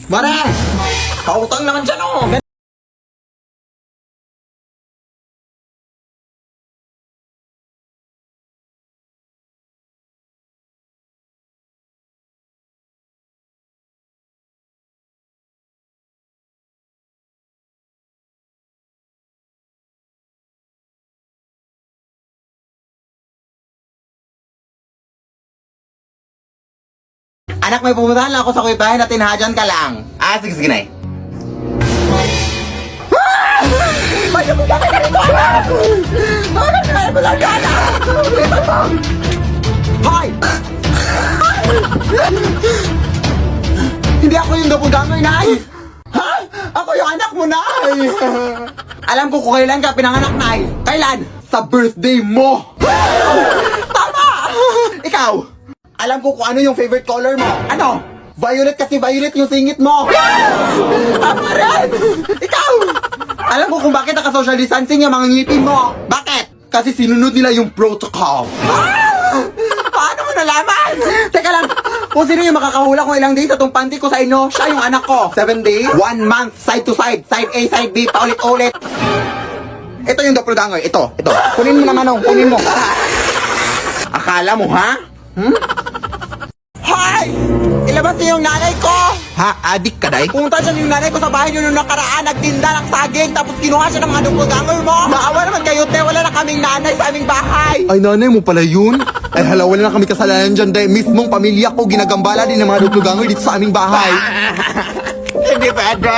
Mare! Pautang naman dyan oh! Anak, may pumuntahan lang ako sa kuya bahay na tinahadyan ka lang. Ah, sige, sige na eh. Bakit mo bakit na ito, anak? Bakit na mo lang yan, anak? Bilisan mo! Hoy! Hindi ako yung doppelganger, Nay! Ha? Ako yung anak mo, Nay! Alam ko kung kailan ka pinanganak, Nay. Kailan? Sa birthday mo! Tama! Ikaw! Alam ko kung ano yung favorite color mo. Ano? Violet kasi violet yung singit mo. Tama rin! Ikaw! Alam ko kung bakit naka-social distancing yung mga ngipin mo. Bakit? Kasi sinunod nila yung protocol. Paano mo nalaman? Teka lang, kung sino yung makakahula kung ilang days sa tong panty ko sa inyo, siya yung anak ko. 7 days, 1 month, side to side, side A, side B, paulit-ulit. Ito yung doppelganger, ito. Kunin mo naman oh, kunin mo. Akala mo ha? Hoy! Ilabas niyo yung nanay ko! Ha? Adik ka, day? Pumunta dyan yung nanay ko sa bahay niyo nung nakaraan, nagtinda ng saging, tapos kinuha siya ng mga doppelganger mo! Maawa naman kayo, te, wala na kaming nanay sa aming bahay! Ay, nanay mo pala yun? Ay, hala, wala na kami kasalanan dyan, day. Mismong pamilya ko, ginagambala din ng mga doppelganger dito sa aming bahay. Hindi pwede!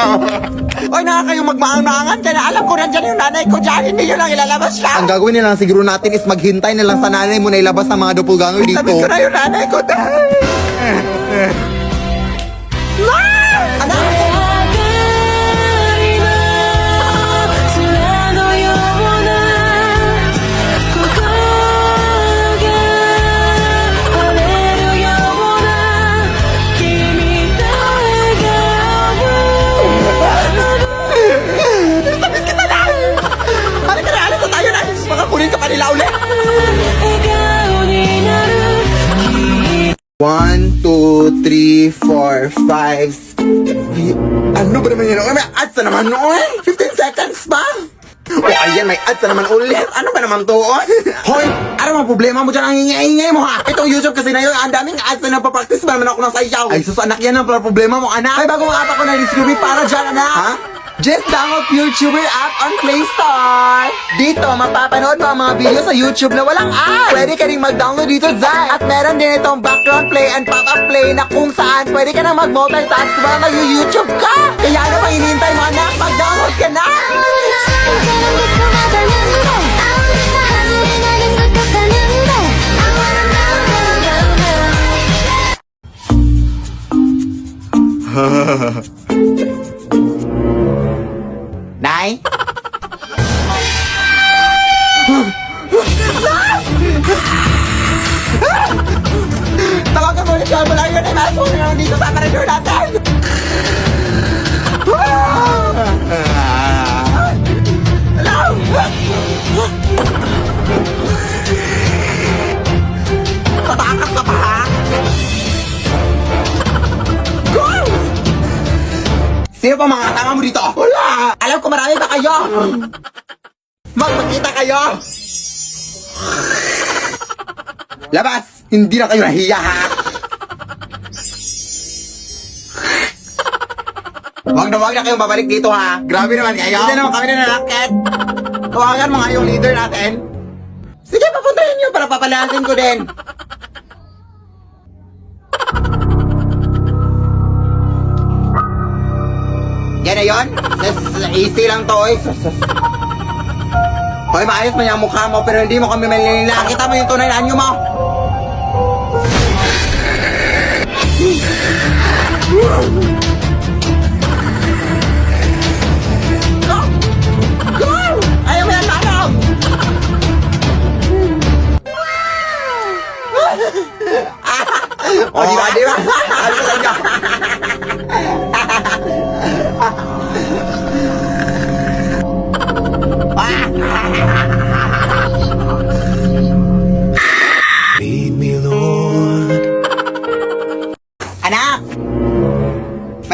Oy, naka kayong magmaang-maangan dyan, alam ko nandyan yung nanay ko dyan, hindi nyo lang ilalabas siya! Ang gagawin na lang siguro natin is maghintay na lang sa nanay mo na ilabas ang mga doppelganger dito. Sabi ko na yung nanay ko, te! Anak! Sabit kita na! Halika na, alis na tayo na! Baka kunin ka pa nila ulit! 1, 2, 3, 4, 5. Ano ba naman yun? May ads na naman noon! 15 seconds ba? O ayan, may ads na naman ulit! Ano ba naman to? Hoy! Ano mga problema mo dyan? Ang ingay-ingay mo ha! Itong YouTube kasi na yun, ang daming ads na napapractice ba naman ako ng sayaw! Ay sus, anak, yan ang problema mo, anak! Ay, bagong app ako na-distribute para dyan, anak! Ha? Just download YouTuber app on Play Store! Dito, mapapanood mo ang mga video sa YouTube na walang ads! Pwede ka rin mag-download dito, Zay! At meron din itong background play and pop-up play na kung saan pwede ka na mag-multitask ba mag-YouTube ka! Kaya ano pang hinihintay mo, anak? Mag-download ka na! Nay? Tawagan mo ulit yung mula yun ay maso na dito sa karador natin! Hello! Tatakas ka pa ha? Go! Sino pa mga kasama mo dito? Wala! Alam ko marami pa kayo! Magpakita kayo! Labas! Hindi na kayo nahiya ha! Huwag na kayong babalik dito ha! Grabe naman kayo! Hindi naman kami nanakit! Tawagan mo nga yung leader natin! Sige, papuntahin nyo para papalasin ko din! Yan na yun? Easy lang to eh! Hoy, maayos man yung mukha mo pero hindi mo kami malinila. Kita mo yung tunay na anyo mo. Go! Go! Ayaw mo yan, Manong! O, di ba? Di ba? Ano ko sa inyo? Lead me, Lord. Anak!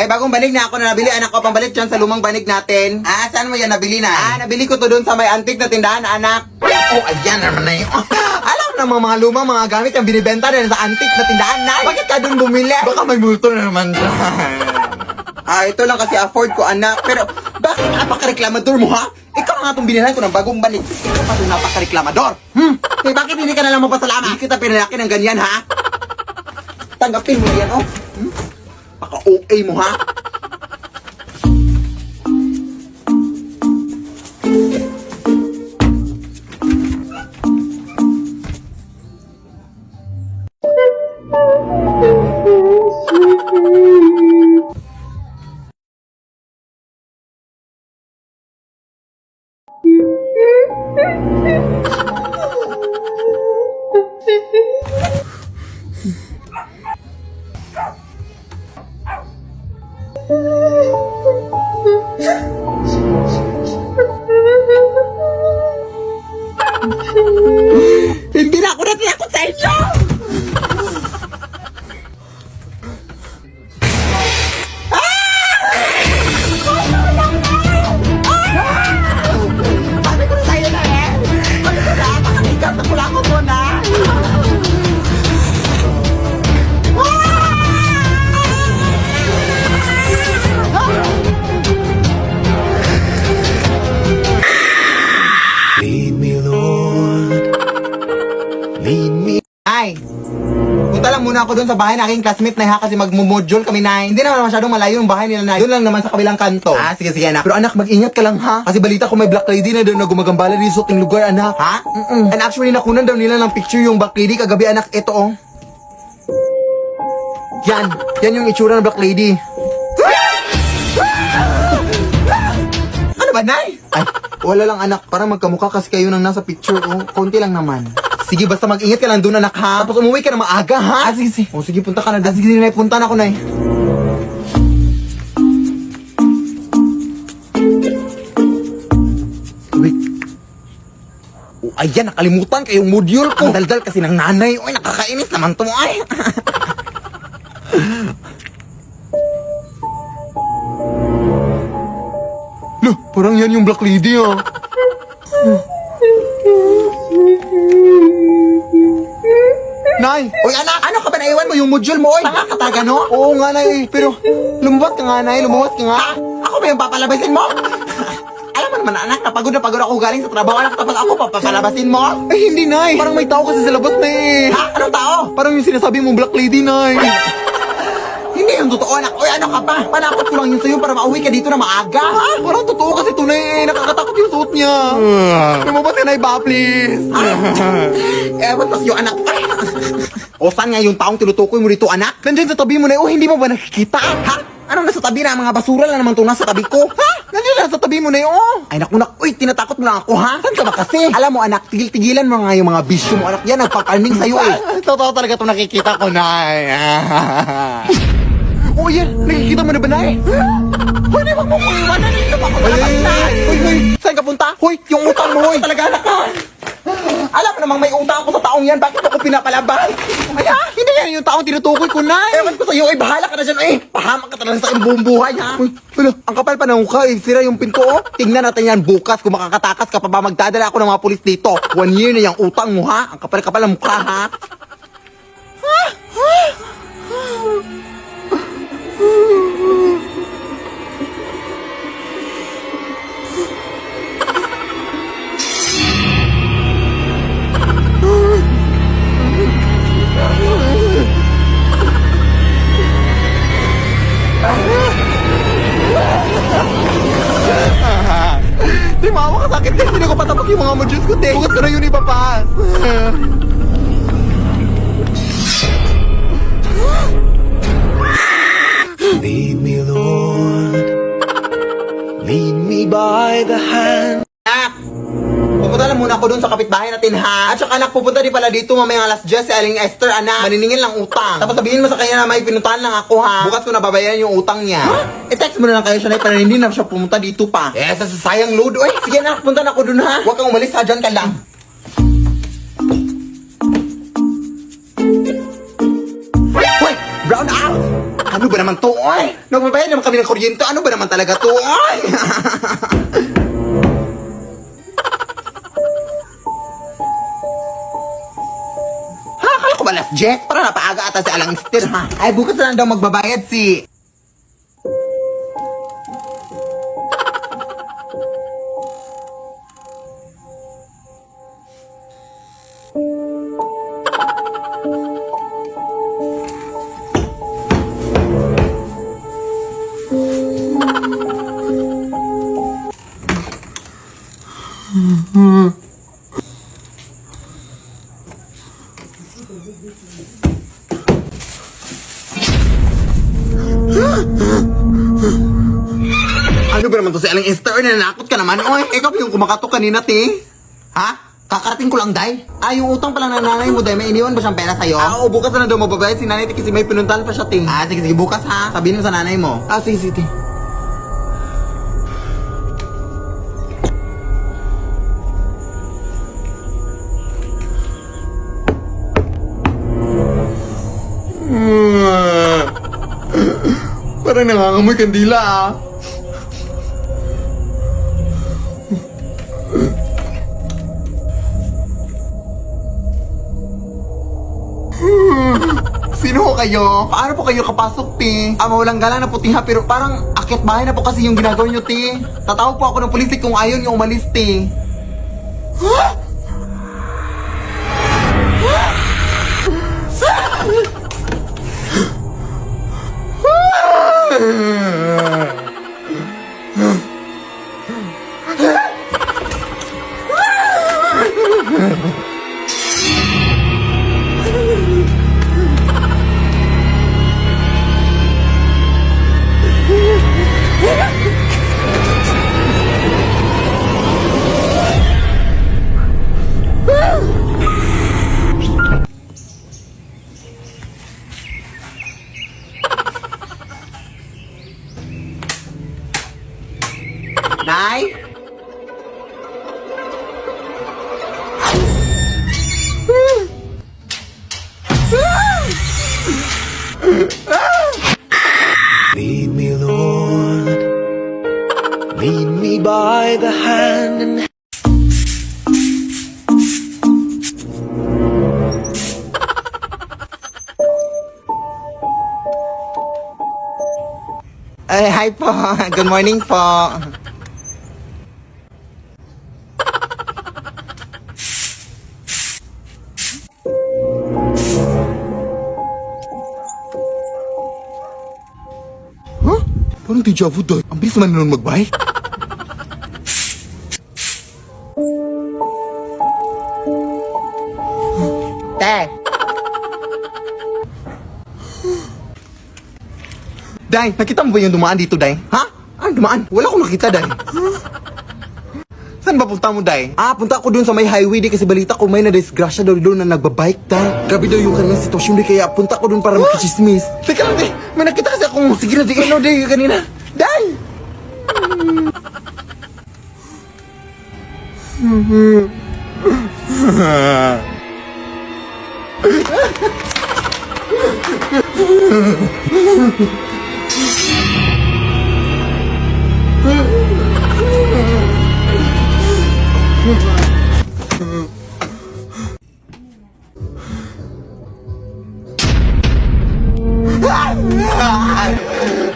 May bagong banig na ako na nabili. Anak ko, pambalit dyan sa lumang banig natin. Saan mo yan nabili na? Nabili ko to doon sa may antik na tindahan, anak. Oh, ayan naman na yun. Alam na mga lumang mga gamit yung binibenta rin sa antik na tindahan, na. Bakit ka doon bumili? Baka may multo na naman dyan. Ito lang kasi afford ko, anak. Pero, bakit napaka-reklamador mo, ha? Ikaw nga itong binilhan ko ng bagong banig. Ikaw pa itong napaka-reklamador. Eh, bakit hindi ka na lang mapasalamat? Hindi kita pinalaki ng ganyan, ha? Tanggapin mo yan, oh. Paka-OA mo, ha? Hindi na ako natinakot sa inyo! Sabi ko na sa'yo na eh! Sabi ko na, pakaligas na kulakot mo na! Lead me, Lord. Lead me. Nay, punta lang muna ako doon sa bahay ng aking classmate na ha, kasi magmumodule kami, Nay. Hindi naman masyadong malayo yung bahay nila, Nay. Doon lang naman sa kabilang kanto. Sige, sige, anak. Pero anak, mag-ingat ka lang, ha? Kasi balita ko may black lady na doon na gumagambala din sa ating lugar, anak. Ha? And actually, nakunan daw nila ng picture yung black lady kagabi, anak. Ito, oh. Yan yung itsura ng black lady. Ano ba, Nay? Ay, wala lang, anak. Parang magkamukha kasi kayo nang nasa picture, oh. Konti lang naman. Sige, basta mag-ingat ka lang doon, anak, ha? Tapos umuwi ka na maaga, ha? Sige, sige. O, sige, punta ka na. Sige, Nay, punta na ako, Nay. Wait. Oh, ayan, nakalimutan kayong module ko. Ang daldal kasi ng nanay. Uy, nakakainis naman to, ay. Loh, parang yan yung black lady, ah. Nay! Uy, anak! Ano ka ba naiwan mo yung module mo, oy? Tanga ka taga, no? Oo nga, Nay. Pero, lumabas ka nga, Nay. Lumabas ka nga. Ha? Ako ba yung papalabasin mo? Alam mo naman, anak, napagod na pagod ako galing sa trabaho, anak, tapos ako papalabasin mo? Ay, hindi, Nay. Parang may tao kasi sa labas na eh. Ha? Anong tao? Parang yung sinasabi mong black lady, Nay. Hindi yung totoo, anak. Uy, ano ka pa? Panakot ko lang yun sa'yo para mauwi ka dito na maaga. Ha? Parang totoo kasi tunay eh. Nakakatakot yung suot niya. Lumabas ka, Nay, ba, please? Ba't mas yung anak? O, saan nga yung taong tinutukoy mo dito, anak? Nandiyan sa tabi mo, Nay. O, hindi mo ba nakikita? Ha? Anong nasa tabi na? Mga basura lang naman itong nasa tabi ko. Ha? Nandiyan lang sa tabi mo, Nay. O. Ay, naku, uy, tinatakot mo lang ako, ha? Saan ka ba kasi? Alam mo, anak, tigil-tigilan mo nga yung mga bisyo mo, anak. Yan, nagpakalming sa'yo, eh. Totoo talaga itong nakikita ko, Nay. Oh, yan. Nakikita mo na ba, Nay? Hoy, di ba mo kung iwanan? Dito pa ako nakapagtay. Hoy, saan ka punta? Hoy, yung utang mo, hoy. Talaga, anak, ha? Alam mo namang may utang ako sa taong yan. Bakit ako pinapalabas? Ay, ha? Hindi yan yung taong tinutukoy ko, Nay. Ewan ko sa'yo, eh. Bahala ka na dyan, eh. Pahamak ka talaga sa aking buong buhay, ha? Uy, wala. Ang kapal pa ng mukha, eh. Sira yung pinto, oh. Tingnan natin yan bukas kung makakatakas ka pa ba magdadala ako ng mga pulis dito. 1 year na yung utang mo, ha? Ang kapal-kapal ng mukha, ha? Di maawa ka sakit din. Hindi ko patapos yung mga modules ko, te. Bukas ko na yun ipapas. Lead me, Lord. Lead me by the hand. Anak, pupunta lang muna ako dun sa kapitbahay natin, ha? At saka, anak, pupunta din pala dito mamayang alas 10 si Aling Esther, anak. Maniningin lang utang. Tapos sabihin mo sa kanya na may pinuntahan lang ako, ha? Bukas ko na babayaran yung utang niya. I-text mo na lang kayo siya, Nay, para hindi na siya pumunta dito pa. Sa sayang load, oy. Sige, anak, punta na ako dun, ha? Huwag kang umalis, ha? Dyan ka lang. Hoy, brown out! Ano ba naman to, oy? Nagbabayad naman kami ng kuryente. Ano ba naman talaga to, oy? Ha, akala ko ba last jet? Para napaaga ata si Alang Stir, ha? Ay, bukas na lang daw magbabayad si... Ano ba naman to si Aling Esther? Nanakot ka naman, oy. Ikaw yung kumakatok kanina, te. Ha? Kakarating ko lang, day. Ah, yung utang pala ng nanay mo, day. May iniwan ba siyang pera sa'yo? Ah, oo, bukas na daw mababayad si nanay, te, kasi may pinuntahan pa siya, te. Ah, sige, bukas ha. Sabihin mo sa nanay mo. Ah, sige, te. Parang nangangamoy kandila, ah. Sino ho kayo? Paano po kayo kapasok, te? Ah, mawalang gala na po, te, ha? Pero parang akyat bahay na po kasi yung ginagawa nyo, te. Tatawag po ako ng pulis, te, kung ayaw nyo umalis, te. Nay? Lead me, Lord. Lead me by the hand and Ay, hi po. Good morning po. Huh? Parang deja vu, doy. Ang bilis naman nun mag-bike. Te! Day, nakita mo ba yung dumaan dito, Day? Ha? Ah, dumaan? Wala akong nakita, Day. Saan ba punta mo, Day? Ah, punta ako dun sa may highway, Day, kasi balita ko may na-disgrasya daw doon na nagbabike, Day. Grabe daw yung kanyang sitwasyon, Day, kaya punta ko dun para makichismis. Teka lang, Day. May nakita kasi akong sige na, Day. Ano, Day, kanina. Day!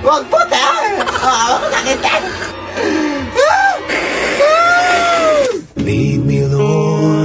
Wag po, Day! Sakit, lead me, Lord.